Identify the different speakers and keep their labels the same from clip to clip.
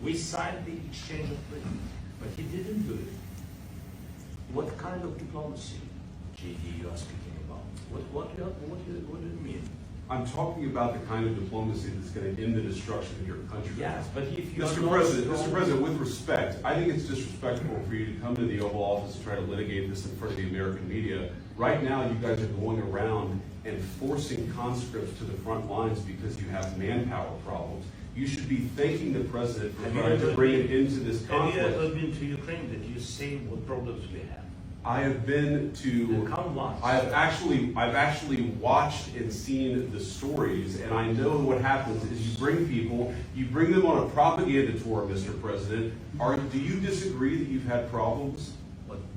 Speaker 1: We signed the exchange of prisoners, but he didn't do it. What kind of diplomacy, JD, you are speaking about? What do you mean?
Speaker 2: I'm talking about the kind of diplomacy that's going to end the destruction of your country.
Speaker 1: Yes, but if you
Speaker 2: Mr. President, with respect, I think it's disrespectful for you to come to the Oval Office and try to litigate this in front of the American media. Right now, you guys are going around and forcing conscripts to the front lines because you have manpower problems. You should be thanking the President for trying to bring it into this conflict.
Speaker 1: Have you ever been to Ukraine? Did you see what problems we have?
Speaker 2: I have been to.
Speaker 1: Come watch.
Speaker 2: I've actually watched and seen the stories, and I know what happens is you bring them on a propaganda tour, Mr. President. Do you disagree that you've had problems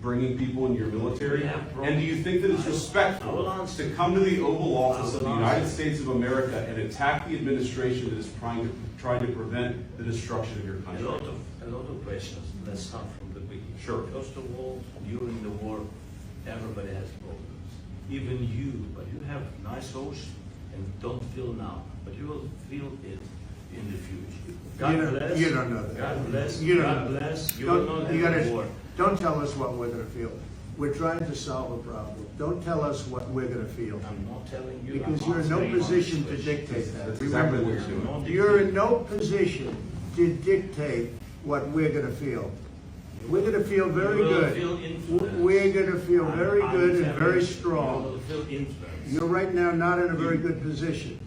Speaker 2: bringing people in your military? And do you think that it's respectful to come to the Oval Office of the United States of America and attack the administration that is trying to prevent the destruction of your country?
Speaker 1: A lot of questions. Let's start from the beginning.
Speaker 2: Sure.
Speaker 1: First of all, during the war, everybody has problems. Even you, but you have nice ocean and don't feel now, but you will feel it in the future. God bless.
Speaker 3: You don't know that.
Speaker 1: God bless.
Speaker 3: You don't
Speaker 1: God
Speaker 3: know.
Speaker 1: bless. You will not have a war.
Speaker 3: Don't tell us what we're going to feel. We're trying to solve a problem. Don't tell us what we're going to feel.
Speaker 1: I'm not telling you.
Speaker 3: Because
Speaker 1: I'm
Speaker 3: you're in no
Speaker 1: answering
Speaker 3: position to
Speaker 1: honest
Speaker 3: dictate
Speaker 1: questions.
Speaker 3: that.
Speaker 2: That's exactly
Speaker 3: Remember
Speaker 2: what
Speaker 3: this.
Speaker 2: you're doing.
Speaker 3: You're in no position to dictate what we're going to feel. We're going to feel very
Speaker 1: You will
Speaker 3: good.
Speaker 1: feel influenced.
Speaker 3: We're going to feel very
Speaker 1: I'm
Speaker 3: good and
Speaker 1: telling
Speaker 3: very
Speaker 1: you,
Speaker 3: strong.
Speaker 1: You will feel influenced.
Speaker 3: You're right now not in a very good position.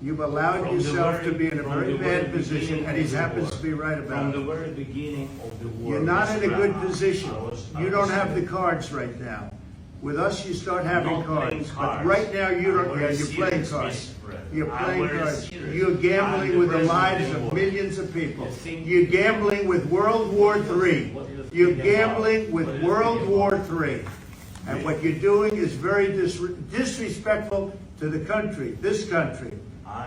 Speaker 3: You've allowed
Speaker 1: From the
Speaker 3: yourself
Speaker 1: very-
Speaker 3: to be in a
Speaker 1: from
Speaker 3: very
Speaker 1: the
Speaker 3: bad
Speaker 1: very
Speaker 3: position,
Speaker 1: beginning
Speaker 3: and he
Speaker 1: of the
Speaker 3: happens
Speaker 1: war.
Speaker 3: to be right
Speaker 1: From
Speaker 3: about
Speaker 1: the
Speaker 3: it.
Speaker 1: very beginning of the war.
Speaker 3: You're not in a good
Speaker 1: Mr.
Speaker 3: position.
Speaker 1: I
Speaker 3: You don't
Speaker 1: was
Speaker 3: have the cards right now. With us, you start having
Speaker 1: not playing
Speaker 3: cards. But
Speaker 1: cards.
Speaker 3: right now, you
Speaker 1: I'm
Speaker 3: don't.
Speaker 1: very
Speaker 3: Yeah, you're playing
Speaker 1: serious,
Speaker 3: cards.
Speaker 1: Mr. President.
Speaker 3: You're
Speaker 1: I'm
Speaker 3: playing
Speaker 1: very
Speaker 3: cards.
Speaker 1: serious.
Speaker 3: You're gambling
Speaker 1: I'm
Speaker 3: with the
Speaker 1: president
Speaker 3: lives
Speaker 1: of the
Speaker 3: of
Speaker 1: world.
Speaker 3: millions of people.
Speaker 1: You think-
Speaker 3: You're gambling with World War III.
Speaker 1: What do you
Speaker 3: You're
Speaker 1: think about-
Speaker 3: gambling
Speaker 1: what
Speaker 3: with
Speaker 1: do you
Speaker 3: World
Speaker 1: think
Speaker 3: War
Speaker 1: about-
Speaker 3: III. And what you're doing is very disrespectful to the country, this country.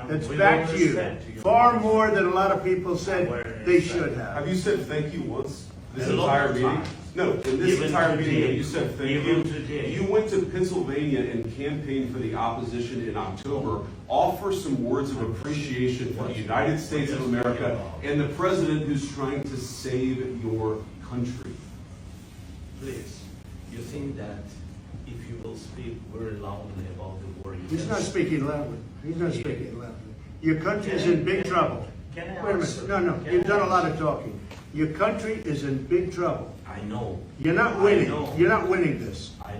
Speaker 3: It's
Speaker 1: with
Speaker 3: back
Speaker 1: all
Speaker 3: to you.
Speaker 1: respect to your
Speaker 3: Far
Speaker 1: country.
Speaker 3: more than a lot of people said they should
Speaker 2: Have
Speaker 3: have.
Speaker 2: you said thank you once this
Speaker 1: A lot
Speaker 2: entire
Speaker 1: of
Speaker 2: meeting?
Speaker 1: times.
Speaker 2: No, in this
Speaker 1: Even
Speaker 2: entire meeting,
Speaker 1: today.
Speaker 2: you said thank
Speaker 1: Even
Speaker 2: you.
Speaker 1: today.
Speaker 2: You went to Pennsylvania and campaigned for the opposition in October. Offer some words of appreciation for the United States of America and the president who's trying to save your country.
Speaker 1: Please, you think that if you will speak very loudly about the war, you
Speaker 3: He's
Speaker 1: can-
Speaker 3: not speaking loudly. He's not speaking loudly. Your country is in big trouble.
Speaker 1: Can I
Speaker 3: Wait a
Speaker 1: answer?
Speaker 3: minute. No,
Speaker 1: Can
Speaker 3: you've
Speaker 1: I
Speaker 3: done a lot
Speaker 1: answer?
Speaker 3: of talking. Your country is in big trouble.
Speaker 1: I know.
Speaker 3: You're not
Speaker 1: I
Speaker 3: winning.
Speaker 1: know.
Speaker 3: You're not winning this.
Speaker 1: I-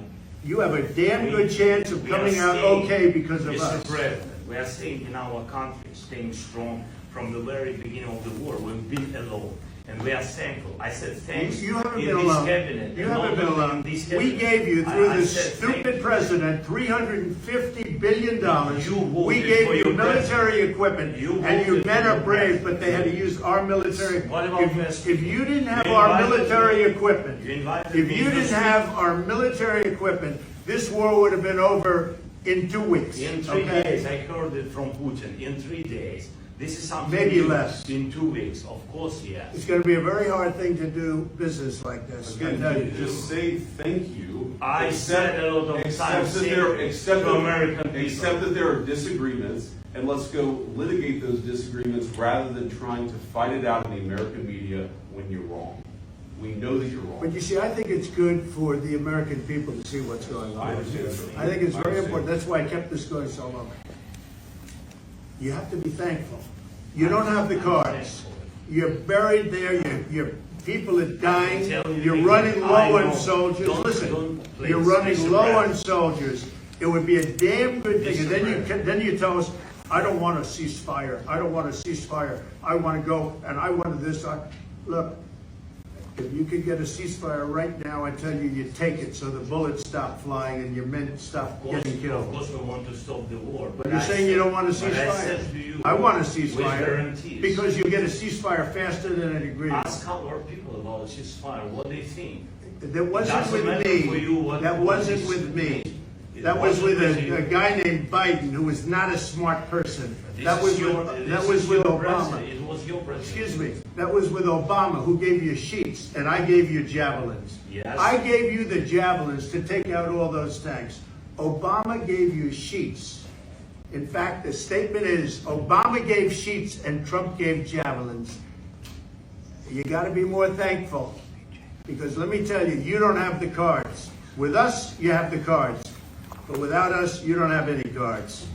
Speaker 3: You have a damn
Speaker 1: We-
Speaker 3: good chance of
Speaker 1: we are
Speaker 3: coming out
Speaker 1: staying-
Speaker 3: okay because of
Speaker 1: Mr.
Speaker 3: us.
Speaker 1: President, we are staying in our country, staying strong from the very beginning of the war. We've been alone, and we are thankful. I said thanks
Speaker 3: You haven't
Speaker 1: in
Speaker 3: been
Speaker 1: this
Speaker 3: alone.
Speaker 1: cabinet.
Speaker 3: You
Speaker 1: and
Speaker 3: haven't
Speaker 1: not
Speaker 3: been
Speaker 1: only
Speaker 3: alone.
Speaker 1: in this
Speaker 3: We
Speaker 1: cabinet.
Speaker 3: gave you, through
Speaker 1: I
Speaker 3: this
Speaker 1: said thank
Speaker 3: stupid
Speaker 1: you.
Speaker 3: president, $350 billion.
Speaker 1: You voted
Speaker 3: We gave
Speaker 1: for
Speaker 3: you
Speaker 1: your
Speaker 3: military equipment,
Speaker 1: You
Speaker 3: and your
Speaker 1: voted
Speaker 3: men
Speaker 1: for
Speaker 3: are
Speaker 1: your
Speaker 3: brave,
Speaker 1: president.
Speaker 3: but they had to use our military.
Speaker 1: What about Mr.
Speaker 3: If you didn't have
Speaker 1: You
Speaker 3: our
Speaker 1: invited
Speaker 3: military
Speaker 1: me.
Speaker 3: equipment,
Speaker 1: You invited
Speaker 3: if
Speaker 1: me
Speaker 3: you
Speaker 1: to
Speaker 3: didn't
Speaker 1: speak.
Speaker 3: have our military equipment, this war would have been over in 2 weeks.
Speaker 1: In 3
Speaker 3: okay?
Speaker 1: days, I heard it from Putin. In 3 days. This is something
Speaker 3: Maybe
Speaker 1: new.
Speaker 3: less.
Speaker 1: In 2 weeks, of course, yes.
Speaker 3: It's going to be a very hard thing to do business like this. I tell you.
Speaker 2: Again, just say thank you.
Speaker 1: I said a lot of times
Speaker 2: Accept
Speaker 1: to American people.
Speaker 2: accept that there are disagreements, and let's go litigate those disagreements rather than trying to fight it out in the American media when you're wrong. We know that you're wrong.
Speaker 3: But you see, I think it's good for the American people to see what's going on.
Speaker 2: I understand.
Speaker 3: I think it's
Speaker 2: I
Speaker 3: very
Speaker 2: understand.
Speaker 3: important. That's why I kept this going so long. You have to be thankful. You don't have the cards. You're buried there. Your people are dying. You're running low on soldiers. Listen, you're running low on soldiers. It would be a damn good thing. And then you tell us, I don't want a ceasefire. I don't want a ceasefire. I want to go and I want this. Look, if you could get a ceasefire right now, I tell you, you take it so the bullets stop flying and your men stop getting
Speaker 1: Of
Speaker 3: killed.
Speaker 1: course, we want to stop the war.
Speaker 3: But you're saying you don't want a
Speaker 1: But I said to
Speaker 3: ceasefire.
Speaker 1: you,
Speaker 3: I want a
Speaker 1: with
Speaker 3: ceasefire
Speaker 1: guarantees.
Speaker 3: because you get a ceasefire faster than an agreement.
Speaker 1: Ask our people about a ceasefire, what they think.
Speaker 3: That wasn't
Speaker 1: doesn't
Speaker 3: with
Speaker 1: matter for you
Speaker 3: me.
Speaker 1: what-
Speaker 3: That
Speaker 1: what
Speaker 3: wasn't
Speaker 1: is-
Speaker 3: with me.
Speaker 1: It
Speaker 3: That was with
Speaker 1: wasn't
Speaker 3: a
Speaker 1: with you.
Speaker 3: guy named Biden who was not a smart person.
Speaker 1: This
Speaker 3: That
Speaker 1: is
Speaker 3: was
Speaker 1: your-
Speaker 3: with,
Speaker 1: this
Speaker 3: that
Speaker 1: is
Speaker 3: was with
Speaker 1: your president.
Speaker 3: Obama.
Speaker 1: It was your president.
Speaker 3: Excuse me. That was with Obama, who gave you sheets, and I gave you javelins.
Speaker 1: Yes.
Speaker 3: I gave you the javelins to take out all those tanks. Obama gave you sheets. In fact, the statement is Obama gave sheets and Trump gave javelins. You gotta be more thankful. Because let me tell you, you don't have the cards. With us, you have the cards. But without us, you don't have any cards.